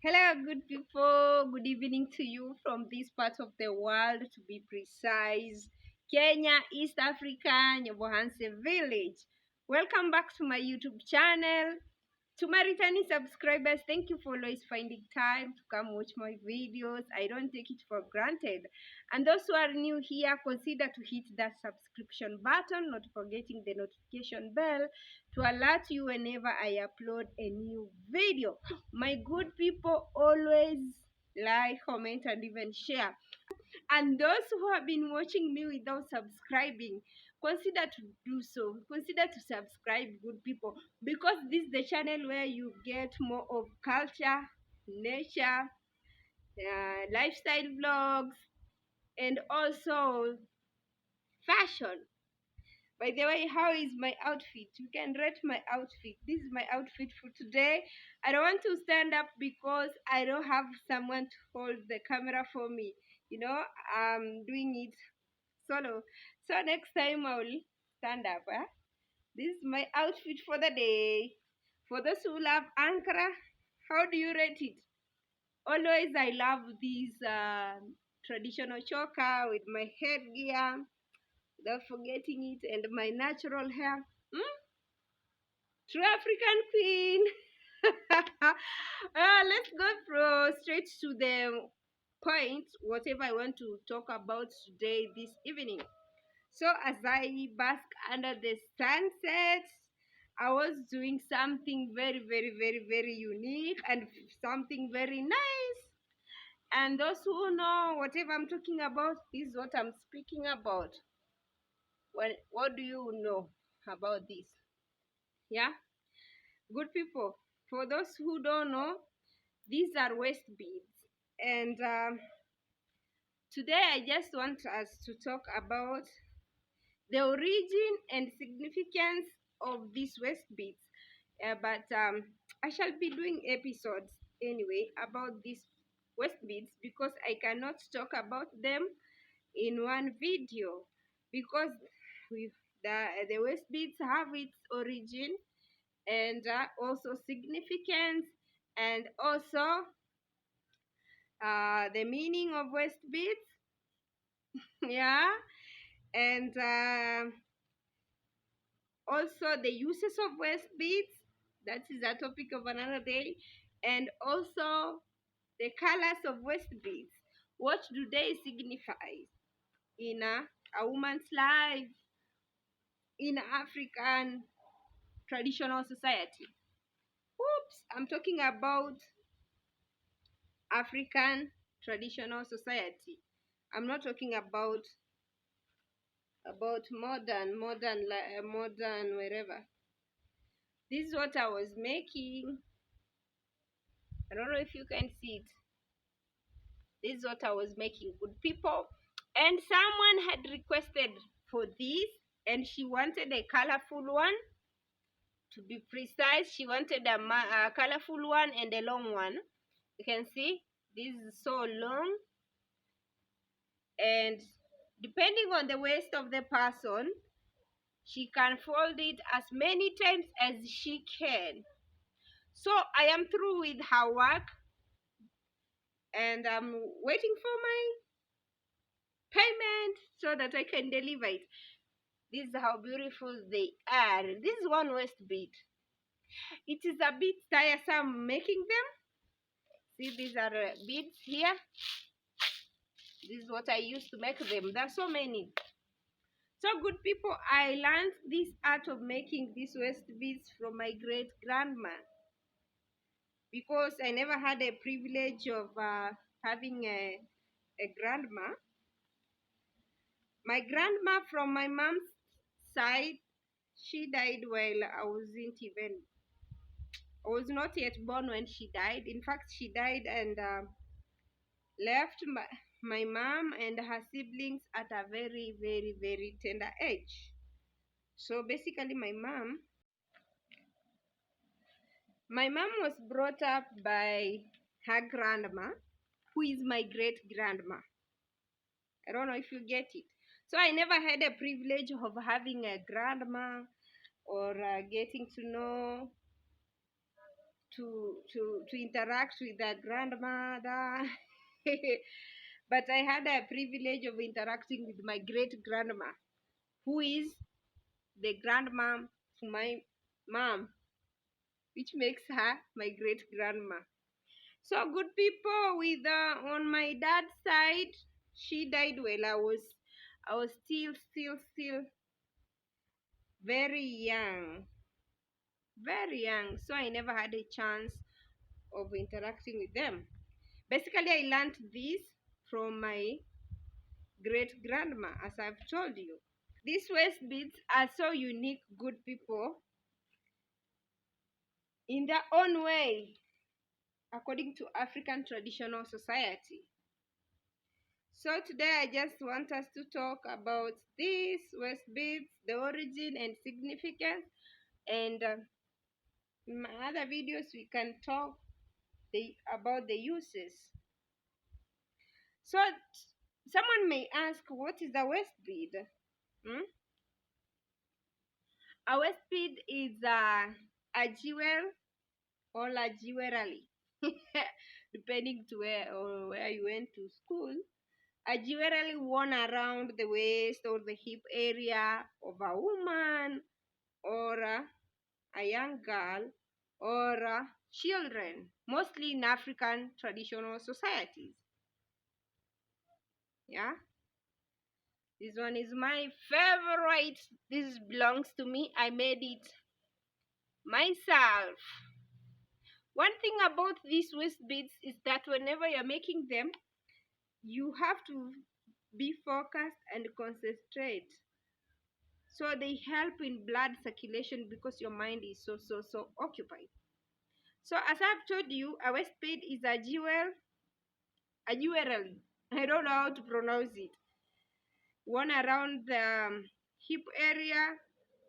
Hello, good people. Good evening to you from this part of the world, to be precise. Kenya, East Africa, Nyabohanse village. Welcome back to my YouTube channel. To my returning subscribers, thank you for always finding time to come watch my videos. I don't take it for granted. And those who are new here, consider to hit that subscription button, not forgetting the notification bell to alert you whenever I upload a new video. My good people, always like, comment, and even share. And those who have been watching me without subscribing, consider to do so. Consider to subscribe, good people, because this is the channel where you get more of culture, nature, lifestyle vlogs, and also fashion. By the way, how is my outfit? You can rate my outfit. This is my outfit for today. I don't want to stand up because I don't have someone to hold the camera for me. I'm doing it solo. So next time I will stand up. This is my outfit for the day. For those who love Ankara, how do you rate it? Always I love this traditional choker with my headgear, without forgetting it, and my natural hair. True African queen. Let's go straight to the point, whatever I want to talk about today, this evening. So as I bask under the sunset, I was doing something very, very, very, very unique and something very nice. And those who know whatever I'm talking about, this is what I'm speaking about. What do you know about this? Yeah, good people. For those who don't know, these are waist beads, and today I just want us to talk about the origin and significance of these waist beads. But I shall be doing episodes anyway about these waist beads because I cannot talk about them in one video, because the waist beads have its origin and also significance, and also the meaning of waist beads. Yeah, and also the uses of waist beads. That is a topic of another day. And also the colors of waist beads. What do they signify in a woman's life in African traditional society? Oops, I'm talking about African traditional society. I'm not talking about modern wherever. This is what I was making. I don't know if you can see it. This is what I was making, good people. And someone had requested for this, and she wanted a colorful one. To be precise, she wanted a colorful one and a long one. You can see this is so long, and depending on the waist of the person, she can fold it as many times as she can. So I am through with her work, and I'm waiting for my payment so that I can deliver it. This is how beautiful they are. This is one waist bead. It is a bit tiresome making them. See, these are beads here. This is what I used to make them. There are so many. So good people, I learned this art of making these waist beads from my great grandma, because I never had a privilege of having a grandma. My grandma from my mom's side, she died while I was not yet born when she died. In fact, she died and left my mom and her siblings at a very, very, very tender age. So basically, my mom was brought up by her grandma, who is my great grandma. I don't know if you get it. So I never had a privilege of having a grandma or getting to know to interact with their grandmother. But I had a privilege of interacting with my great grandma, who is the grandmom to my mom, which makes her my great grandma. So good people, with on my dad's side, she died while I was still very young, very young. So I never had a chance of interacting with them. Basically, I learned this from my great grandma, as I've told you. These waist beads are so unique, good people, in their own way, according to African traditional society. So today I just want us to talk about these waist beads, the origin and significance, and in my other videos we can talk about the uses. So someone may ask, what is a waist bead? Hmm? A waist bead is a jewel or a jewelry, depending to where you went to school. A jewelry worn around the waist or the hip area of a woman or a young girl or children, mostly in African traditional societies. Yeah, this one is my favorite. This belongs to me. I made it myself. One thing about these waist beads is that whenever you're making them, you have to be focused and concentrate. So they help in blood circulation because your mind is so occupied. So as I've told you, a waist bead is a jewelry. I don't know how to pronounce it. Worn around the hip area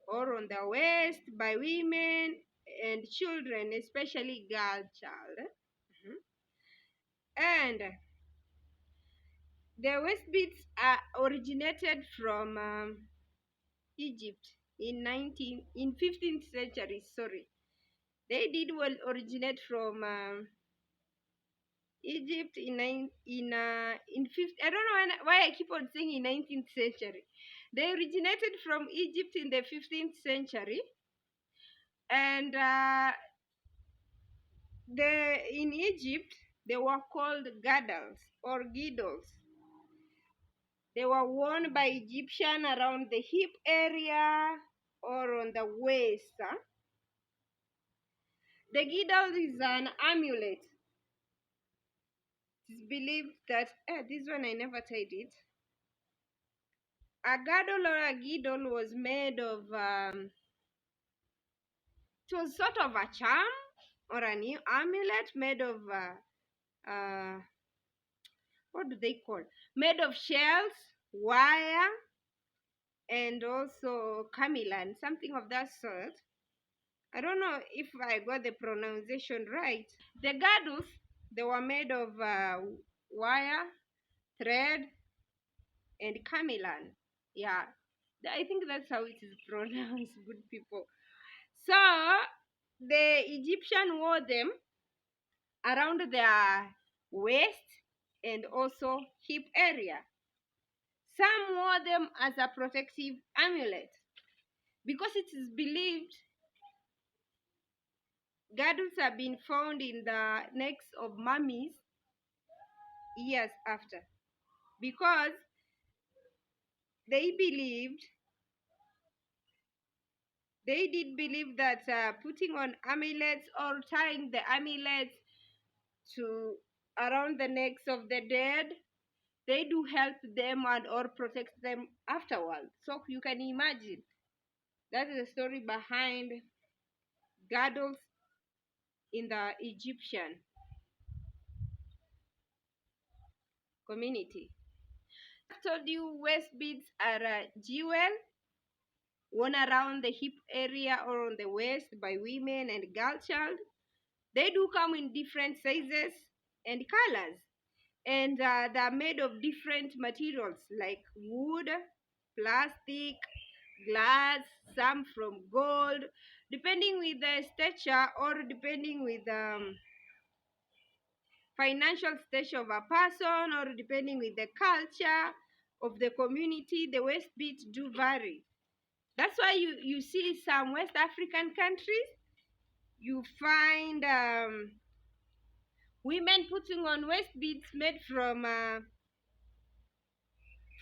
or on the waist by women and children, especially girl child. And the waist beads are originated from Egypt in 15th century. Sorry, they did well originate from Egypt in fifth. I don't know why I keep on saying in 19th century. They originated from Egypt in the 15th century, and in Egypt they were called girdles or girdles. They were worn by Egyptian around the hip area or on the waist. The girdle is an amulet. It is believed that this one I never tied it. A girdle or a girdle was made of it was sort of a charm or an amulet made of what do they call? Made of shells, wire, and also camelan, something of that sort. I don't know if I got the pronunciation right. The girdles, they were made of wire, thread, and camelan. Yeah, I think that's how it is pronounced, good people. So the Egyptian wore them around their waist and also hip area. Some wore them as a protective amulet because it is believed girdles have been found in the necks of mummies years after, because they did believe that putting on amulets or tying the amulets to around the necks of the dead, they do help them and or protect them afterwards. So you can imagine that is the story behind girdles in the Egyptian community. I told you waist beads are a jewel worn around the hip area or on the waist by women and girl child. They do come in different sizes and colors, and they're made of different materials like wood, plastic, glass, some from gold. depending with the stature or depending with financial stature of a person or depending with the culture of the community, the waist beats do vary. That's why you see some West African countries, you find women putting on waist beads made from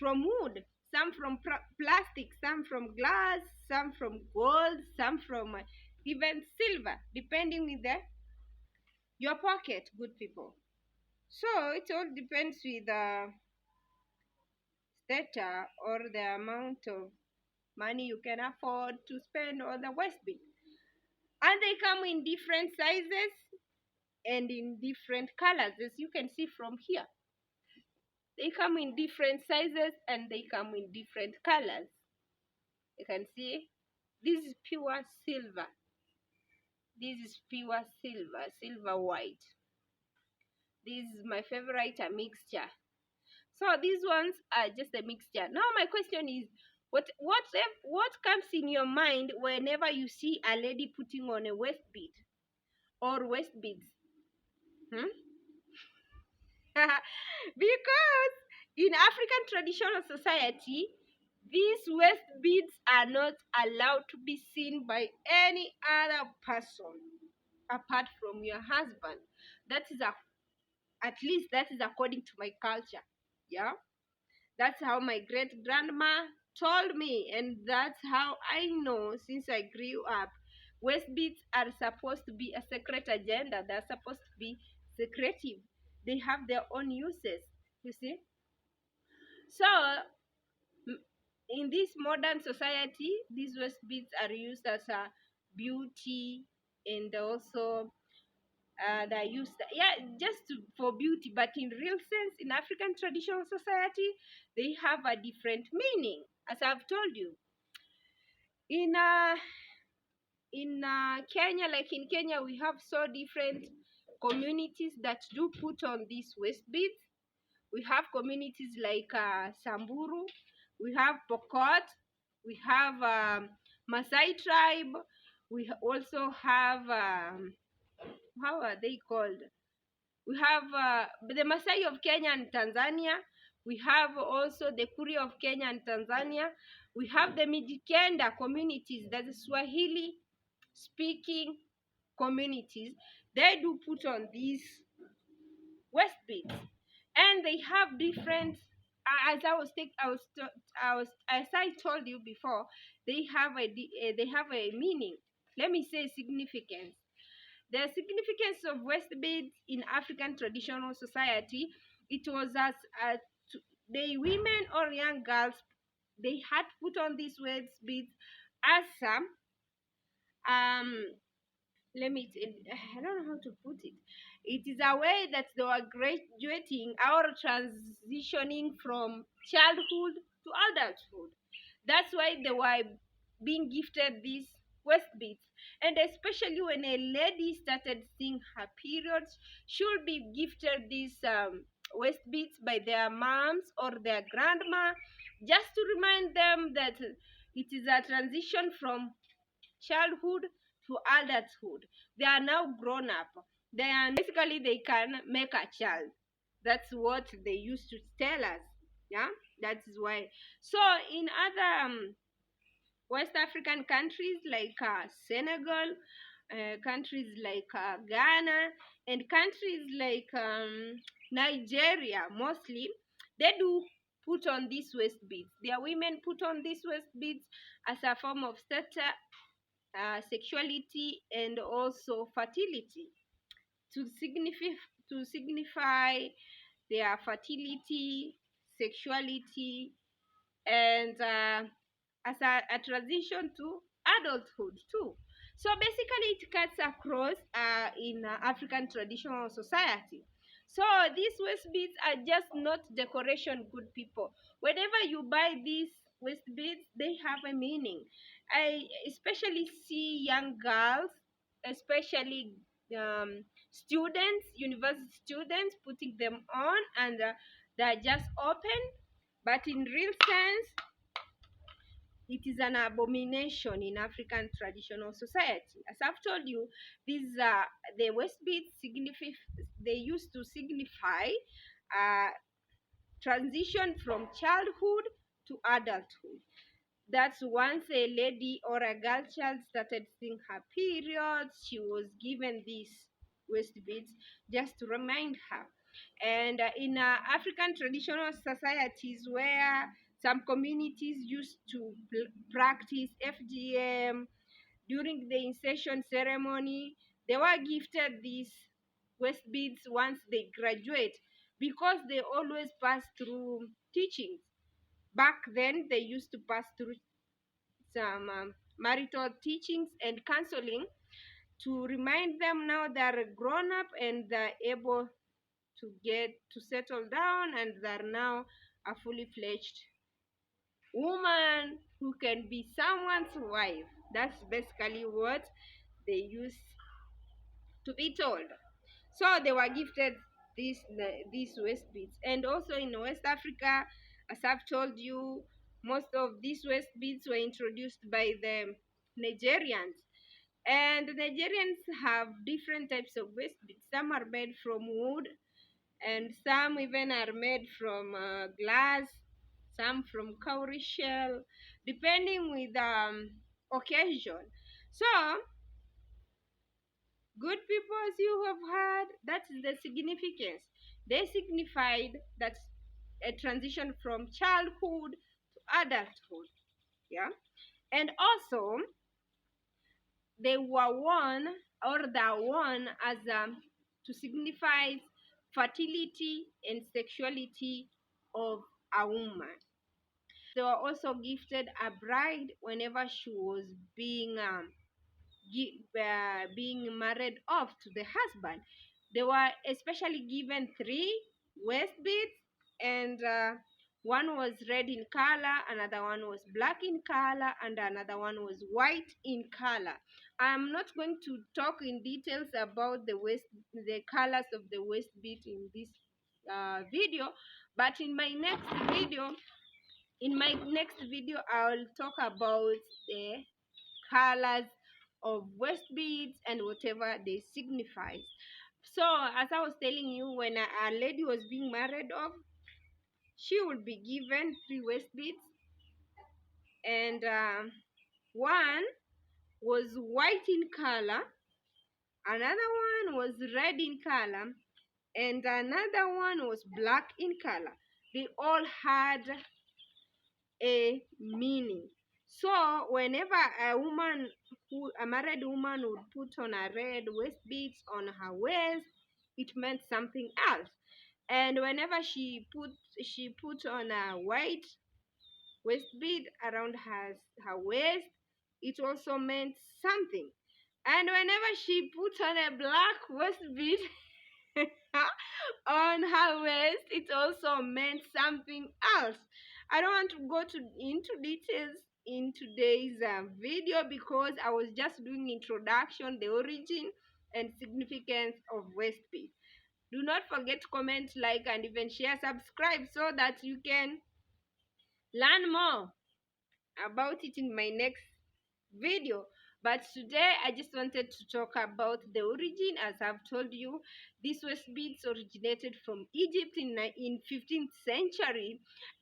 wood, some from plastic, some from glass, some from gold, some from even silver, depending with your pocket, good people. So it all depends with the stature or the amount of money you can afford to spend on the waist bead. And they come in different sizes and in different colors, as you can see from here. They come in different sizes and they come in different colors. You can see this is pure silver. This is pure silver, silver white. This is my favorite, a mixture. So these ones are just a mixture. Now my question is, what comes in your mind whenever you see a lady putting on a waist bead or waist beads? Hmm? Because in African traditional society, these waist beads are not allowed to be seen by any other person apart from your husband. That is at least that is according to my culture. Yeah, that's how my great grandma told me, and that's how I know since I grew up. Waist beads are supposed to be a secret agenda. They're supposed to be secretive. They have their own uses. You see. So in this modern society, these waist beads are used as a beauty, and also they're used, yeah, just for beauty. But in real sense, in African traditional society, they have a different meaning. As I've told you, in Kenya, like in Kenya, we have so different communities that do put on these waist beads. We have communities like Samburu, we have Pokot, we have Maasai tribe, we also have how are they called? We have the Maasai of Kenya and Tanzania. We have also the Kuri of Kenya and Tanzania. We have the Mijikenda communities, that's the Swahili speaking communities. They do put on these waist beads, and they have different. As I told you before, they have a meaning. Let me say significance. The significance of waist beads in African traditional society, it was as the women or young girls, they had put on these waist beads as some let me I don't know how to put it. It is a way that they were graduating or transitioning from childhood to adulthood. That's why they were being gifted these waist beads. And especially when a lady started seeing her periods, she'll be gifted these waist beads by their moms or their grandma, just to remind them that it is a transition from childhood to adulthood. They are now grown up. They are basically, they can make a child. That's what they used to tell us. Yeah, that is why. So in other West African countries like Senegal, countries like Ghana, and countries like Nigeria, mostly, they do put on these waist beads. Their women put on these waist beads as a form of status, sexuality, and also fertility, to signify their fertility, sexuality, and as a transition to adulthood too. So basically, it cuts across in African traditional society. So these waist beads are just not decoration, good people. Whenever you buy these waist beads, they have a meaning. I especially see young girls, especially students, university students, putting them on, and they're just open. But in real sense, it is an abomination in African traditional society. As I've told you, these the waist beads they used to signify uh, transition from childhood to adulthood. That's once a lady or a girl child started seeing her periods, she was given these waist beads just to remind her. And in African traditional societies where some communities used to practice FGM during the initiation ceremony, they were gifted these waist beads once they graduate because they always pass through teachings. Back then, they used to pass through some marital teachings and counseling to remind them now they're grown up and they're able to get to settle down and they're now a fully fledged woman who can be someone's wife. That's basically what they used to be told. So they were gifted these waist beads. And also in West Africa, as I've told you, most of these waist beads were introduced by the Nigerians. And the Nigerians have different types of waist beads. Some are made from wood, and some even are made from glass, some from cowrie shell, depending with occasion. So, good people, as you have heard, that's the significance. They signified that a transition from childhood to adulthood. Yeah. And also, they were worn or they are worn as to signify fertility and sexuality of a woman. They were also gifted a bride whenever she was being married off to the husband. They were especially given three waist beads, and one was red in color, another one was black in color, and another one was white in color. I'm not going to talk in details about the colors of the waist bead in this video, but in my next video, I'll talk about the colors of waist beads and whatever they signify. So, as I was telling you, when a lady was being married off, she would be given three waist beads, and one was white in color, another one was red in color, and another one was black in color. They all had a meaning. So whenever a married woman would put on a red waist beads on her waist, it meant something else. And whenever she put on a white waist bead around her waist, it also meant something. And whenever she put on a black waist bead on her waist, it also meant something else. I don't want to go into details in today's video because I was just doing introduction, the origin and significance of waist bead. Do not forget to comment, like, and even share, subscribe so that you can learn more about it in my next video. But today I just wanted to talk about the origin. As I've told you, these waist beads originated from Egypt in 15th century,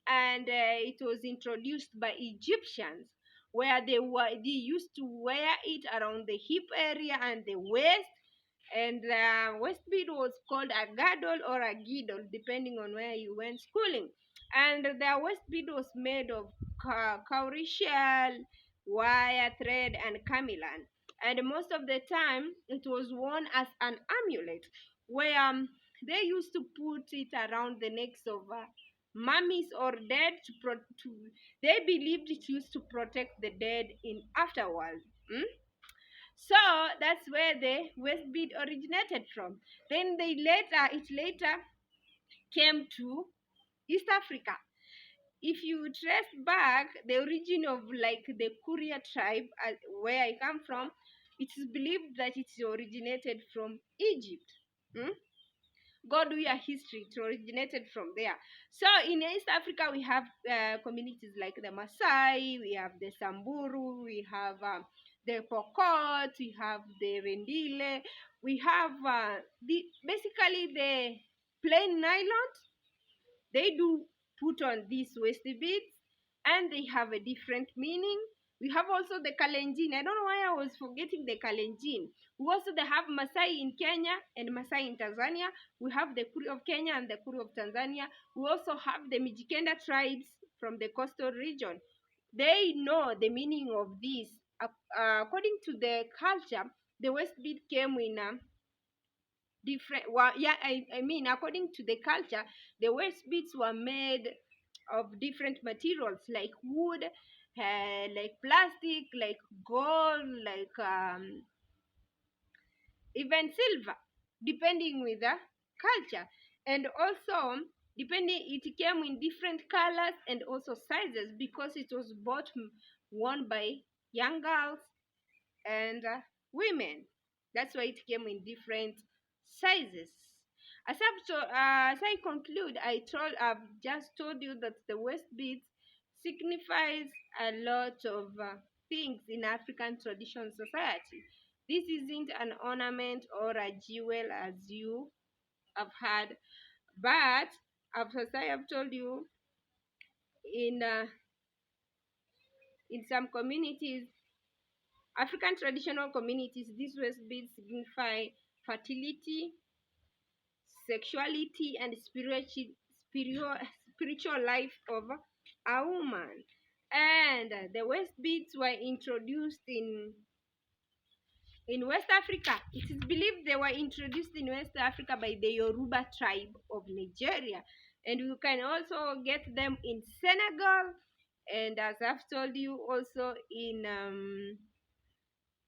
and it was introduced by Egyptians, where they used to wear it around the hip area and the waist. And the waist bead was called a girdle or a girdle, depending on where you went schooling. And the waist bead was made of cowrie shell, wire, thread, and camelan. And most of the time, it was worn as an amulet, where they used to put it around the necks of mummies or dead they believed it used to protect the dead in afterworld. So that's where the waist bead originated from. Then it later came to East Africa. If you trace back the origin of like the Kuria tribe, where I come from, it is believed that it originated from Egypt. God we are history. It originated from there. So in East Africa, we have communities like the Maasai, we have the Samburu, we have the Pokot, we have the Rendile, we have basically the plain nylon. They do put on these waist beads, and they have a different meaning. We have also the Kalenjin. I don't know why I was forgetting the Kalenjin. We also have Masai in Kenya and Masai in Tanzania. We have the Kuri of Kenya and the Kuri of Tanzania. We also have the Mijikenda tribes from the coastal region. They know the meaning of this. According to the culture, the waist bead came in different. Well, yeah, I mean, according to the culture, the waist beads were made of different materials like wood, like plastic, like gold, like even silver, depending with the culture. And also depending, it came in different colors and also sizes, because it was both worn by young girls and women. That's why it came in different sizes. As I conclude, I've just told you that the waist beads signifies a lot of things in African traditional society. This isn't an ornament or a jewel as you have had, but as I have told you, in uh, in some communities, African traditional communities, these waist beads signify fertility, sexuality, and spiritual life of a woman. And the waist beads were introduced in West Africa. It is believed they were introduced in West Africa by the Yoruba tribe of Nigeria. And you can also get them in Senegal. And as I've told you, also in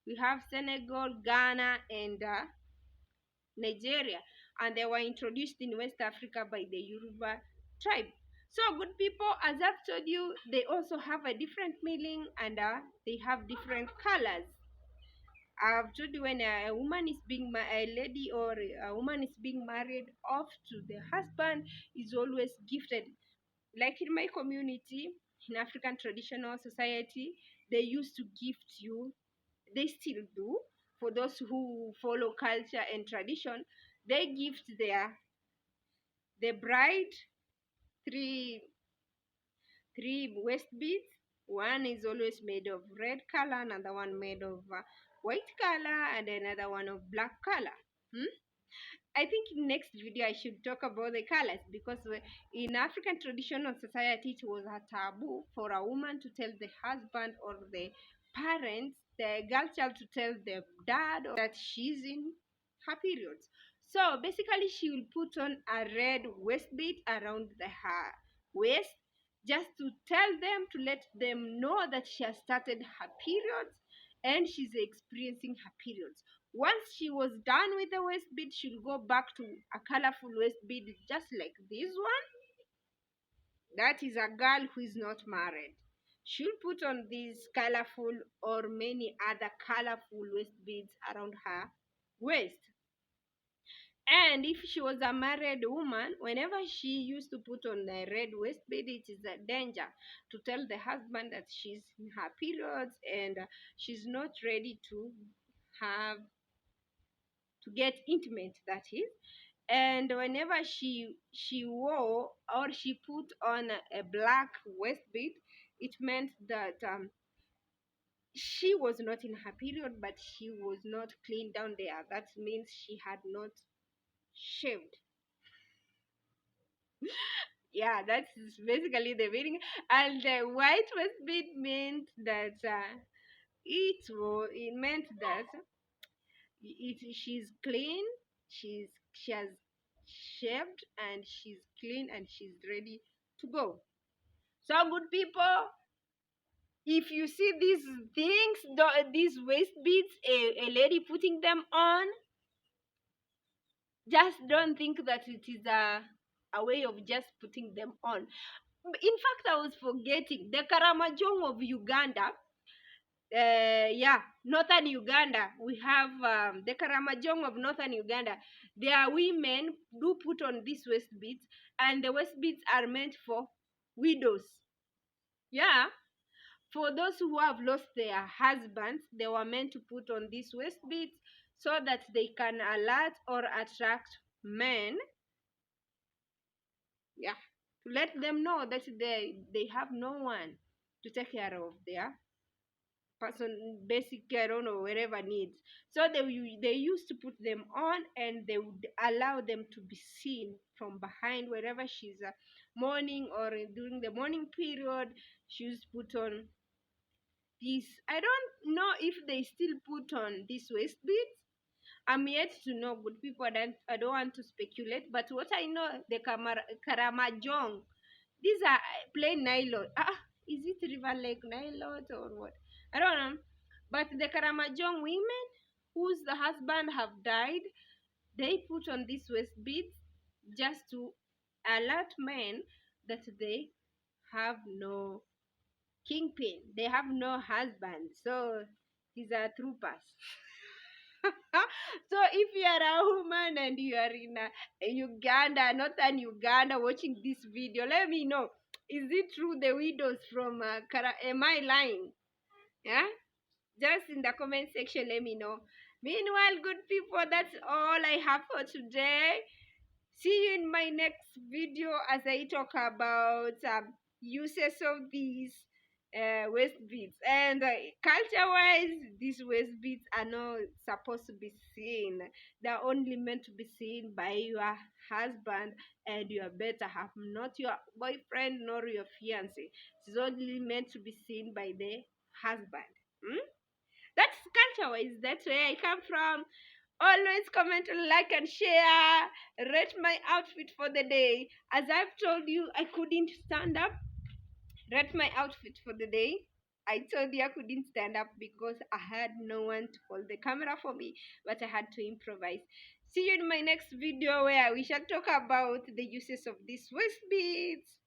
we have Senegal, Ghana, and Nigeria. And they were introduced in West Africa by the Yoruba tribe. So good people, as I've told you, they also have a different meaning, and they have different colors. I've told you, when a woman is being a lady or a woman is being married off to the husband, is always gifted. Like in my community, in African traditional society, they used to gift you. They still do. For those who follow culture and tradition, they gift the bride three waist beads. One is always made of red color, another one made of white color, and another one of black color. I think in next video I should talk about the colors, because in African traditional society, it was a taboo for a woman to tell the husband or the parents, the girl child, to tell the dad that she's in her periods. So basically, she will put on a red waist bead around her waist, just to tell them, to let them know that she has started her periods and she's experiencing her periods. Once she was done with the waist bead, she'll go back to a colorful waist bead just like this one. That is a girl who is not married. She'll put on these colorful or many other colorful waist beads around her waist. And if she was a married woman, whenever she used to put on the red waist bead, it is a danger to tell the husband that she's in her periods and she's not ready to have to get intimate, that is. And whenever she wore or she put on a black waist bead, it meant that she was not in her period, but she was not clean down there. That means she had not shaved. Yeah, that's basically the meaning. And the white waist bead meant that it meant that she's clean, she has shaved, and she's clean, and she's ready to go. So good people, if you see these things, these waist beads, a lady putting them on, just don't think that it is a way of just putting them on. In fact, I was forgetting the Karamajong of Uganda. Northern Uganda. We have the Karamajong of northern Uganda. There are women do put on these waist beads, and the waist beads are meant for widows. Yeah, for those who have lost their husbands, they were meant to put on these waist beads so that they can alert or attract men. Yeah, to let them know that they have no one to take care of their person basic care on or wherever needs. So they used to put them on, and they would allow them to be seen from behind wherever she's morning, or during the morning period. She used to put on this. I don't know if they still put on this waist beads. I'm yet to know, good people. I don't want to speculate, but what I know, the karamajong, these are plain nylon. Is it River Lake nylon or what? I don't know. But the karamajong women whose the husband have died, they put on these waist beads just to alert men that they have no kingpin. They have no husband. So these are troopers. So if you are a woman and you are in Uganda, northern Uganda, watching this video, let me know. Is it true the widows from am I lying? Yeah? Just in the comment section, let me know. Meanwhile, good people, that's all I have for today. See you in my next video as I talk about uses of these waist beads. And culture-wise, these waist beads are not supposed to be seen. They're only meant to be seen by your husband and your better half, not your boyfriend nor your fiance. It's only meant to be seen by the husband. Hmm? That's culture-wise. That's where I come from. Always comment, like, and share. Rate my outfit for the day. As I've told you, I couldn't stand up. Rate my outfit for the day. I told you I couldn't stand up because I had no one to hold the camera for me, but I had to improvise. See you in my next video where we shall talk about the uses of these waist beads.